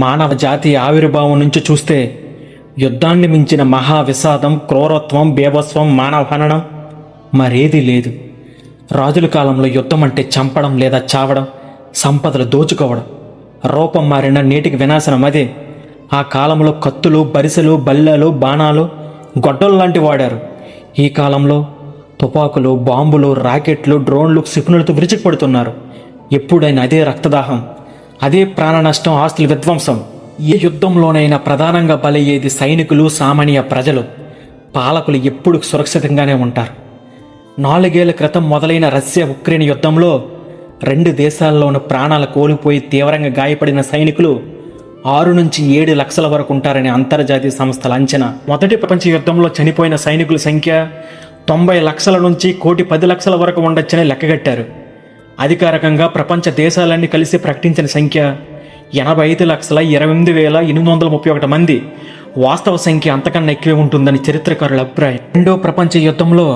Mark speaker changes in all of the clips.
Speaker 1: మానవ జాతి ఆవిర్భావం నుంచి చూస్తే యుద్ధాన్ని మించిన మహా విషాదం, క్రూరత్వం, బీభత్సం, మానవ హననం మరేదీ లేదు. రాజుల కాలంలో యుద్ధం అంటే చంపడం లేదా చావడం, సంపదలు దోచుకోవడం. రూపం మారిన నేటికి వినాశనం అదే. ఆ కాలంలో కత్తులు, బరిసెలు, బల్లెలు, బాణాలు, గొడ్డలు లాంటి వాడారు. ఈ కాలంలో తుపాకులు, బాంబులు, రాకెట్లు, డ్రోన్లు, క్షిపణులతో విరుచుకుపడుతున్నారు. ఎప్పుడైనా అదే రక్తదాహం, అదే ప్రాణ నష్టం, ఆస్తుల విధ్వంసం. ఏ యుద్ధంలోనైనా ప్రధానంగా బలయ్యేది సైనికులు, సామాన్య ప్రజలు. పాలకులు ఎప్పుడు సురక్షితంగానే ఉంటారు. 4 ఏళ్ల క్రితం మొదలైన రష్యా ఉక్రెయిన్ యుద్ధంలో 2 దేశాల్లోనూ ప్రాణాలు కోల్పోయి తీవ్రంగా గాయపడిన సైనికులు 6 నుంచి 7 లక్షల వరకు ఉంటారని అంతర్జాతీయ సంస్థల అంచనా. మొదటి ప్రపంచ యుద్ధంలో చనిపోయిన సైనికుల సంఖ్య 90 లక్షల నుంచి 1,10,00,000 వరకు ఉండొచ్చని లెక్కగట్టారు. అధికారికంగా ప్రపంచ దేశాలన్నీ కలిసి ప్రకటించిన సంఖ్య 85,28,831 మంది. వాస్తవ సంఖ్య అంతకన్నా ఎక్కువే ఉంటుందని చరిత్రకారుల అభిప్రాయం. రెండో ప్రపంచ యుద్ధంలో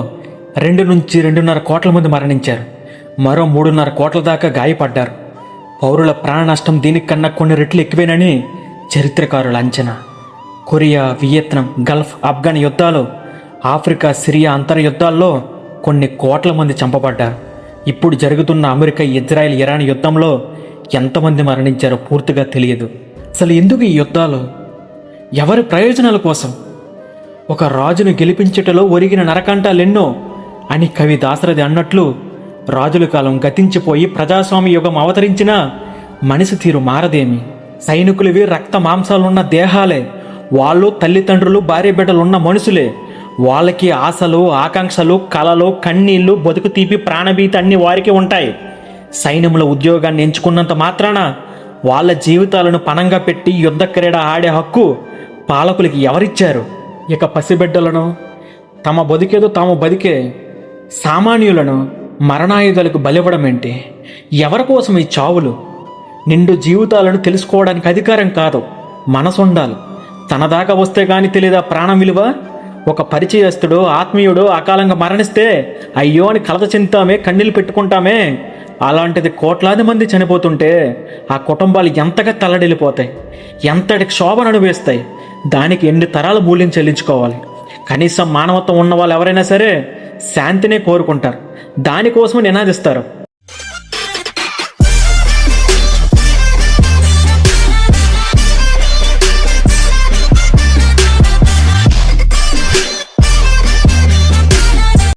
Speaker 1: 2 నుంచి 2.5 కోట్ల మంది మరణించారు. మరో 3.5 కోట్ల దాకా గాయపడ్డారు. పౌరుల ప్రాణ నష్టం దీనికన్నా కొన్ని రెట్లు ఎక్కువేనని చరిత్రకారుల అంచనా. కొరియా, వియత్నాం, గల్ఫ్, ఆఫ్ఘన్ యుద్ధాలు, ఆఫ్రికా, సిరియా అంతర్యుద్ధాల్లో కొన్ని కోట్ల మంది చంపబడ్డారు. ఇప్పుడు జరుగుతున్న అమెరికా, ఇజ్రాయెల్, ఇరాన్ యుద్ధంలో ఎంతమంది మరణించారో పూర్తిగా తెలియదు. అసలు ఎందుకు ఈ యుద్ధాలు? ఎవరి ప్రయోజనాల కోసం? ఒక రాజును గెలిపించుటలో ఒరిగిన నరకంటాలెన్నో అని కవి దాశరథి అన్నట్లు రాజుల కాలం గతించిపోయి ప్రజాస్వామ్య యుగం అవతరించినా మనిషి తీరు మారదేమి. సైనికులవి రక్త మాంసాలున్న దేహాలే. వాళ్ళు తల్లిదండ్రులు, భార్య బిడ్డలున్న మనుషులే. వాళ్ళకి ఆశలు, ఆకాంక్షలు, కలలు, కన్నీళ్లు, బతుకు తీపి, ప్రాణభీతి అన్ని వారికి ఉంటాయి. సైన్యంలో ఉద్యోగాన్ని ఎంచుకున్నంత మాత్రాన వాళ్ళ జీవితాలను పణంగా పెట్టి యుద్ధ క్రీడ ఆడే హక్కు పాలకులకి ఎవరిచ్చారు? ఇక పసిబిడ్డలను తమ బతికేదో తాము బతికే సామాన్యులను మరణాయుధాలకు బలివ్వడం ఏంటి? ఎవరి కోసం ఈ చావులు? నిండు జీవితాలను తెలుసుకోవడానికి అధికారం కాదు, మనసు ఉండాలి. తన దాకా వస్తే కానీ తెలియదా ప్రాణం విలువ? ఒక పరిచయస్తుడో, ఆత్మీయుడో అకాలంగా మరణిస్తే అయ్యో అని కలత చెందుతామే, కన్నీళ్ళు పెట్టుకుంటామే. అలాంటిది కోట్లాది మంది చనిపోతుంటే ఆ కుటుంబాలు ఎంతగా తల్లడిల్లిపోతాయి, ఎంతటి క్షోభను అనుభవిస్తాయి. దానికి ఎన్ని తరాల మూల్యం చెల్లించుకోవాలి? కనీసం మానవత్వం ఉన్న వాళ్ళు ఎవరైనా సరే శాంతినే కోరుకుంటారు, దానికోసం నినాదిస్తారు.